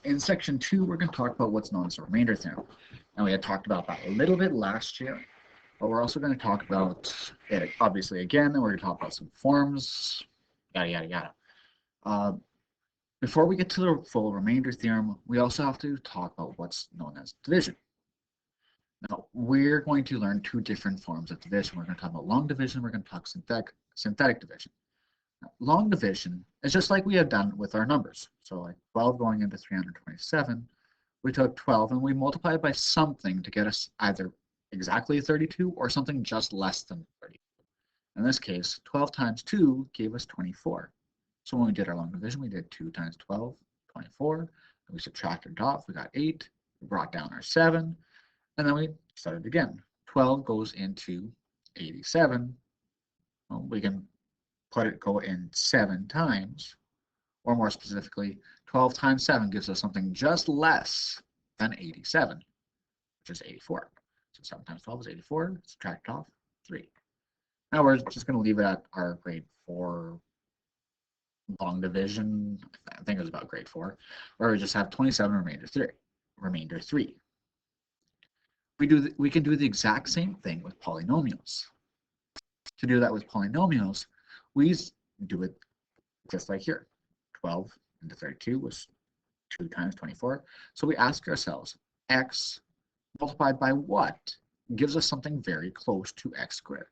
In section 2, we're going to talk about what's known as the remainder theorem. And we had talked about that a little bit last year, but we're also going to talk about it obviously again, and we're going to talk about some forms, yada, yada, yada. Before we get to the full remainder theorem, we also have to talk about what's known as division. Now, we're going to learn two different forms of division. We're going to talk about long division, we're going to talk synthetic division. Now, long division is just like we have done with our numbers. So like 12 going into 327, we took 12 and we multiplied by something to get us either exactly 32 or something just less than 32. In this case, 12 times 2 gave us 24. So when we did our long division, we did 2 times 12, 24. And we subtracted it off, we got 8. We brought down our 7. And then we started again. 12 goes into 87. Well, we can go in 7 times, or more specifically, 12 times 7 gives us something just less than 87, which is 84. So 7 times 12 is 84, subtract off 3. Now we're just going to leave it at our grade 4 long division. I think it was about grade 4, where we just have 27 remainder 3. We can do the exact same thing with polynomials. To do that with polynomials, we do it just like here. 12 into 32 was 2 times 24. So we ask ourselves, x multiplied by what gives us something very close to x squared?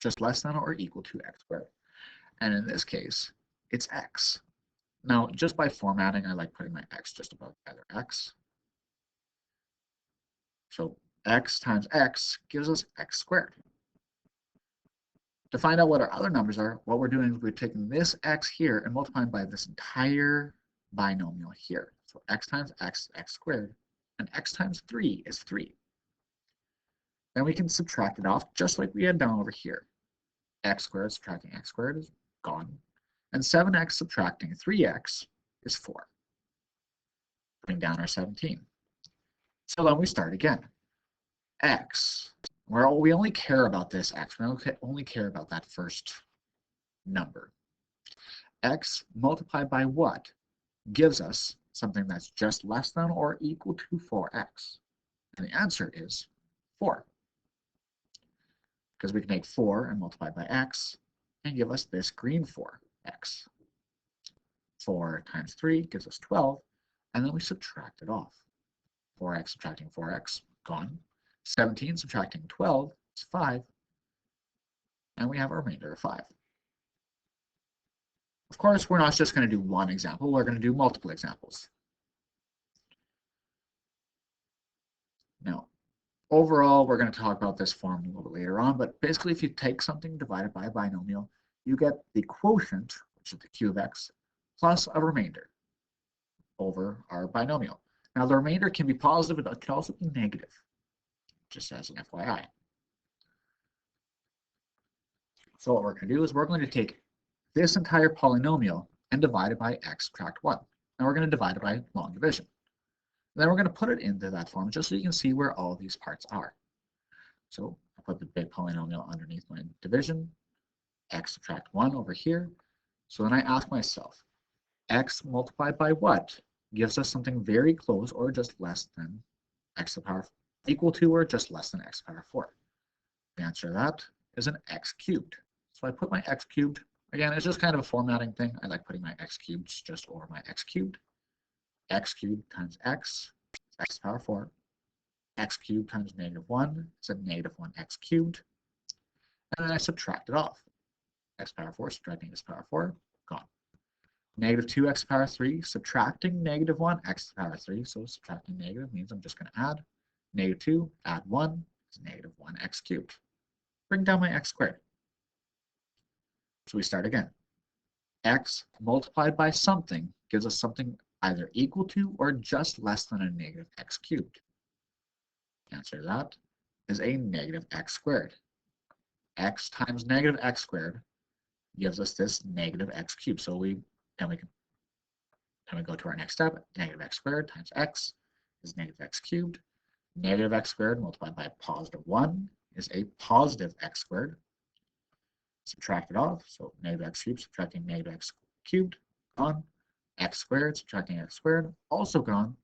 Just less than or equal to x squared. And in this case, it's x. Now, just by formatting, I like putting my x just above either x. So x times x gives us x squared. To find out what our other numbers are, what we're doing is we're taking this x here and multiplying by this entire binomial here. So x times x, x squared, and x times 3 is 3. Then we can subtract it off just like we had done over here. X squared subtracting x squared is gone. And 7x subtracting 3x is 4. Putting down our 17. So then we start again. X, we only care about this x. We only care about that first number. X multiplied by what gives us something that's just less than or equal to 4x? And the answer is 4. Because we can take 4 and multiply by x and give us this green 4x. 4 times 3 gives us 12, and then we subtract it off. 4x subtracting 4x, gone. 17 subtracting 12 is 5, and we have a remainder of 5. Of course, we're not just going to do one example, we're going to do multiple examples. Now, overall, we're going to talk about this form a little bit later on, but basically if you take something divided by a binomial, you get the quotient, which is the q of x, plus a remainder over our binomial. Now, the remainder can be positive, but it can also be negative, just as an FYI. So what we're going to do is we're going to take this entire polynomial and divide it by x subtract 1. And we're going to divide it by long division. And then we're going to put it into that form just so you can see where all these parts are. So I put the big polynomial underneath my division, x subtract 1 over here. So then I ask myself, x multiplied by what gives us something very close or just less than x to the power equal to or just less than x to the power 4? The answer to that is an x cubed. So I put my x cubed. Again, it's just kind of a formatting thing. I like putting my x cubed just over my x cubed. X cubed times x is x to the power 4. X cubed times -1 is a -1x cubed. And then I subtract it off. X to the power 4 subtracting x to the power 4, gone. -2x to the power 3 subtracting -1 x to the power 3. So subtracting negative means I'm just going to add. -2 add 1 is -1x cubed. Bring down my x squared. So we start again. X multiplied by something gives us something either equal to or just less than a -x cubed. The answer to that is a -x squared. X times -x squared gives us this -x cubed. So we go to our next step. -x squared times x is -x cubed. -x squared multiplied by +1 is a positive x squared. Subtract it off, so -x cubed subtracting -x cubed, gone. x squared, subtracting x squared, also gone.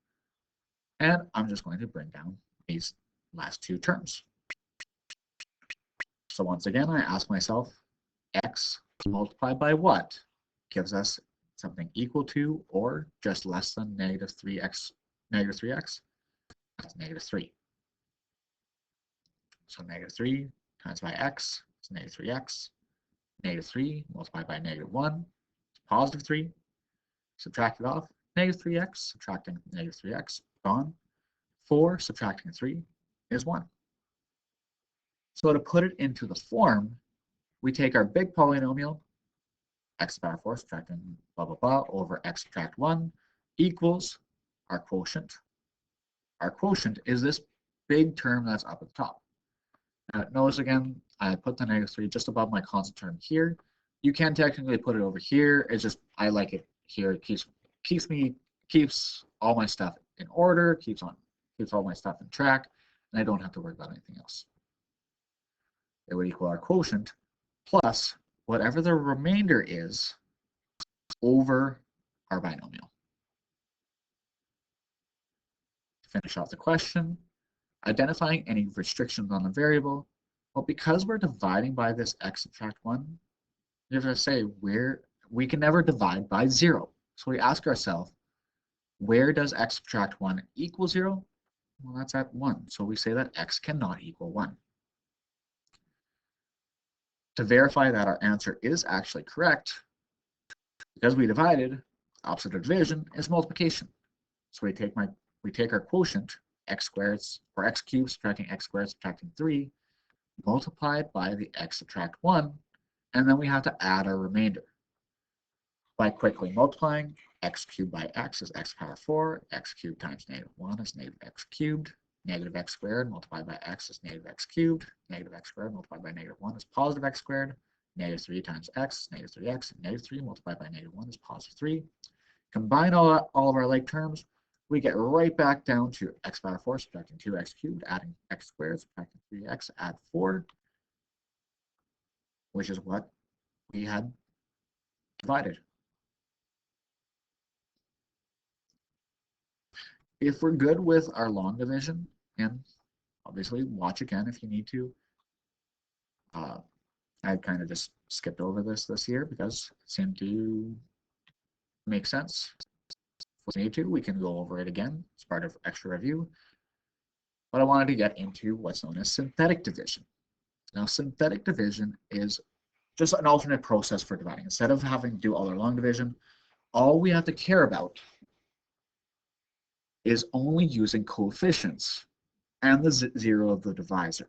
And I'm just going to bring down these last two terms. So once again, I ask myself, x multiplied by what gives us something equal to or just less than negative 3x, negative 3x? That's negative 3. So negative 3 times by x is negative 3x. Negative 3 multiplied by negative 1 is positive 3. Subtract it off. Negative 3x, subtracting negative 3x, gone. 4 subtracting 3 is 1. So to put it into the form, we take our big polynomial, x to the power 4 subtracting blah, blah, blah, over x subtract 1 equals our quotient. Our quotient is this big term that's up at the top. Now, notice again, I put the negative 3 just above my constant term here. You can technically put it over here. It's just, I like it here. It keeps all my stuff in order, keeps all my stuff in track, and I don't have to worry about anything else. It would equal our quotient plus whatever the remainder is over our binomial. To finish off the question, identifying any restrictions on the variable. Well, because we're dividing by this x subtract 1, you have to say we can never divide by 0. So we ask ourselves, where does x subtract 1 equal 0? Well, that's at 1. So we say that x cannot equal 1. To verify that our answer is actually correct, because we divided, opposite of division is multiplication. So we take our quotient, x squared or x cubed subtracting x squared subtracting 3, multiplied by the x subtract 1, and then we have to add our remainder. By quickly multiplying, x cubed by x is x power 4, x cubed times negative 1 is negative x cubed, negative x squared multiplied by x is negative x cubed, negative x squared multiplied by negative 1 is positive x squared, negative 3 times x is negative 3x, and negative 3 multiplied by negative 1 is positive 3. Combine all of our like terms, we get right back down to x power 4 subtracting 2x cubed, adding x squared, subtracting 3x, add 4, which is what we had divided. If we're good with our long division, and obviously watch again if you need to. I kind of just skipped over this year because it seemed to make sense. If we need to, we can go over it again as part of extra review. But I wanted to get into what's known as synthetic division. Now, synthetic division is just an alternate process for dividing. Instead of having to do all our long division, all we have to care about is only using coefficients and the 0 of the divisor.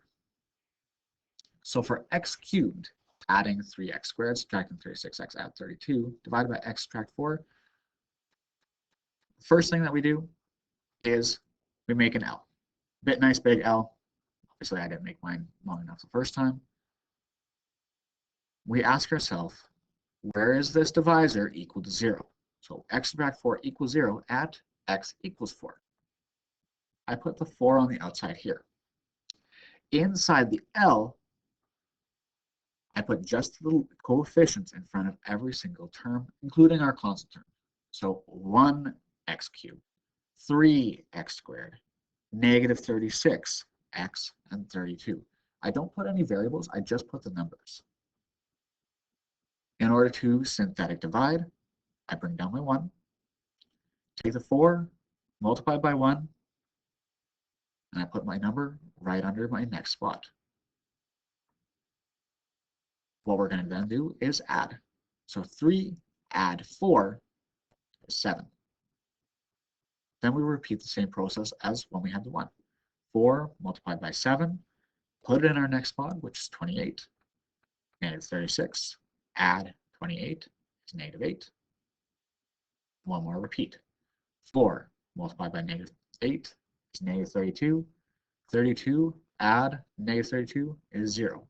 So for x cubed, adding 3x squared, subtracting 36x, add 32, divided by x subtract 4, first thing that we do is we make an L. Nice big L. Obviously, I didn't make mine long enough the first time. We ask ourselves, where is this divisor equal to 0? So x subtract 4 equals 0 at x equals 4. I put the 4 on the outside here. Inside the L, I put just the coefficients in front of every single term, including our constant term. So 1x cubed, 3x squared, negative 36, x, and 32. I don't put any variables, I just put the numbers. In order to synthetic divide, I bring down my 1, take the 4, multiply by 1, and I put my number right under my next spot. What we're going to then do is add. So 3 add 4 is 7. Then we repeat the same process as when we had the 1. 4 multiplied by 7, put it in our next spot, which is 28. Negative 36, add 28 is negative 8. One more repeat. 4 multiplied by negative 8 is negative 32. 32, add negative 32 is 0.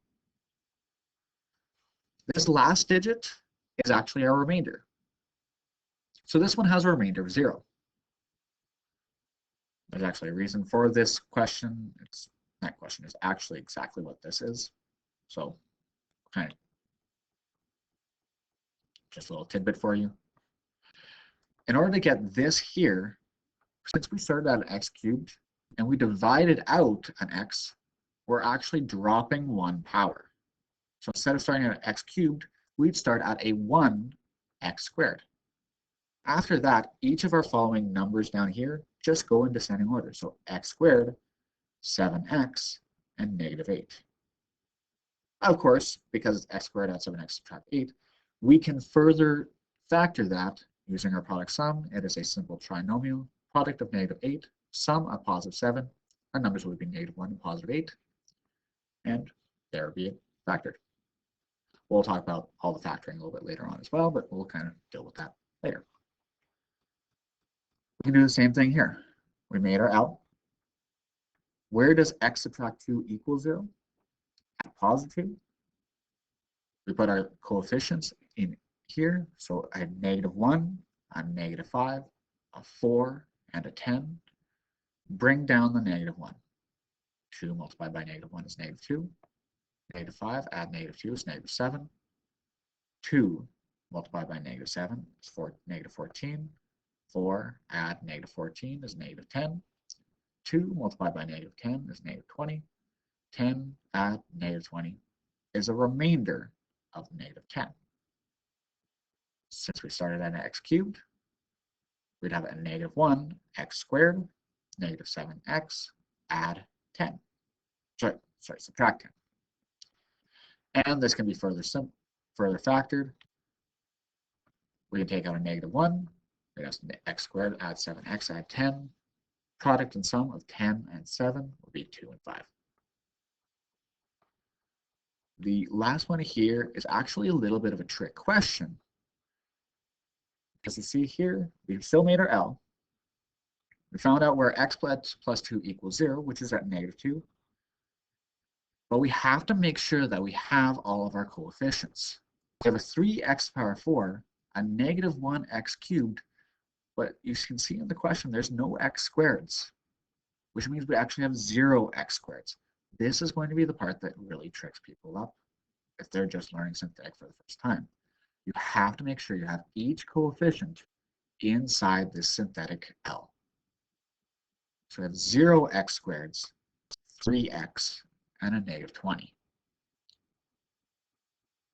This last digit is actually our remainder. So this one has a remainder of 0. There's actually a reason for this question. That question is actually exactly what this is. So kind of just a little tidbit for you. In order to get this here, since we started at x cubed and we divided out an x, we're actually dropping 1 power. So instead of starting at x cubed, we'd start at a 1 x squared. After that, each of our following numbers down here just go in descending order. So x squared, 7x, and -8. Of course, because it's x squared add 7x subtract 8, we can further factor that using our product sum. It is a simple trinomial. Product of -8, sum of +7. Our numbers would be -1 and +8. And there would be it factored. We'll talk about all the factoring a little bit later on as well, but we'll kind of deal with that later. We can do the same thing here. We made our L. Where does x subtract 2 equal 0? At +2. We put our coefficients in here. So I had -1, a -5, a 4, and a 10. Bring down the -1. 2 multiplied by -1 is -2. -5, add -2 is -7. 2 multiplied by -7 is -14. 4, add -14 is -10. 2 multiplied by -10 is -20. 10, add -20 is a remainder of -10. Since we started at x cubed, we'd have a -1 x squared, -7x, add 10. Sorry, subtract 10. And this can be further factored. We can take out a -1. We have x squared, add 7x, add 10. Product and sum of 10 and 7 will be 2 and 5. The last one here is actually a little bit of a trick question. As you see here, we've still made our L. We found out where x plus 2 equals 0, which is at -2. But we have to make sure that we have all of our coefficients. We have a 3x power 4, a -1x cubed, but you can see in the question there's no x squareds, which means we actually have 0 x squareds. This is going to be the part that really tricks people up if they're just learning synthetic for the first time. You have to make sure you have each coefficient inside this synthetic L. So we have 0 x squareds, 3x, and a -20.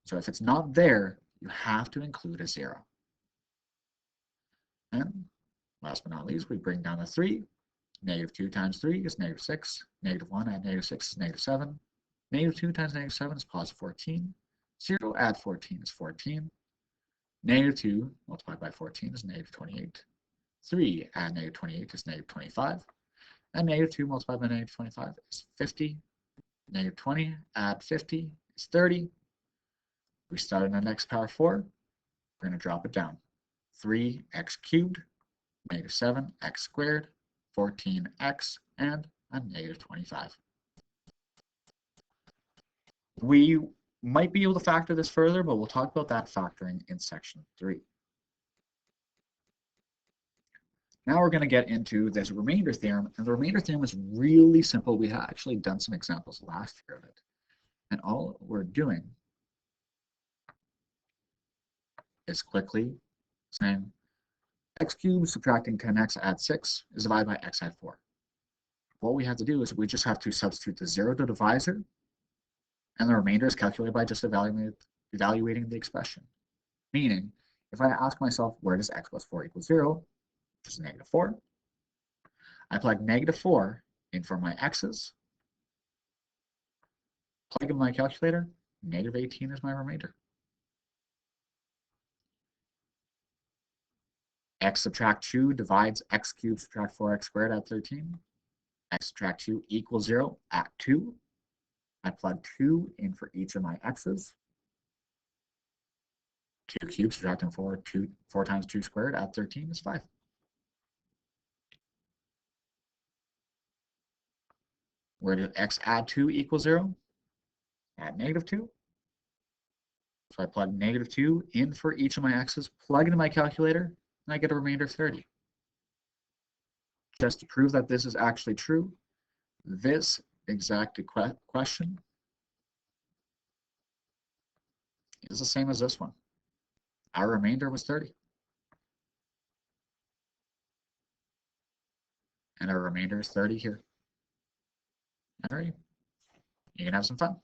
So if it's not there, you have to include a 0. And last but not least, we bring down the 3. -2 times 3 is -6. -1 add -6 is -7. -2 times -7 is +14. 0 add 14 is 14. -2 multiplied by 14 is -28. 3 add -28 is -25. And -2 multiplied by -25 is 50. -20 add 50 is 30. We start in x power 4. We're going to drop it down. 3x cubed, -7x squared, 14x, and a -25. We might be able to factor this further, but we'll talk about that factoring in section 3. Now we're going to get into this remainder theorem, and the remainder theorem is really simple. We have actually done some examples last year of it, and all we're doing is quickly saying x cubed subtracting 10x add 6 is divided by x add 4. What we have to do is we just have to substitute the 0 to divisor, and the remainder is calculated by just evaluating the expression. Meaning, if I ask myself where does x plus 4 equal 0, which is -4, I plug -4 in for my x's, plug in my calculator, -18 is my remainder. X subtract 2 divides x cubed subtract 4x squared at 13. X subtract 2 equals 0 at 2. I plug 2 in for each of my x's. 2 cubed subtracting 4, 4 times 2 squared at 13 is 5. Where did x add 2 equal 0? At -2. So I plug -2 in for each of my x's, plug into my calculator, and I get a remainder of 30. Just to prove that this is actually true, this exact question is the same as this one. Our remainder was 30. and our remainder is 30 here. All right, you can have some fun.